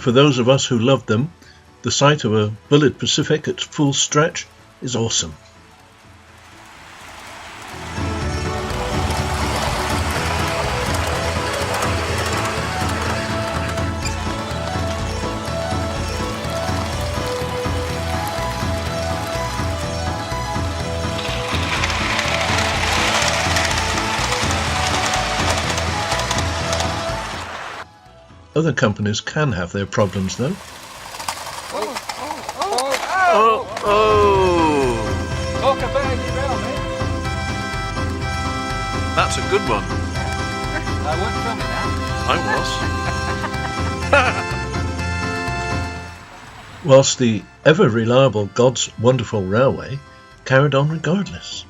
for those of us who loved them, the sight of a Bullet Pacific at full stretch is awesome. Other companies can have their problems, though. Talk about a derailment. That's a good one. I wasn't filming that. I was. Whilst the ever-reliable God's Wonderful Railway carried on regardless.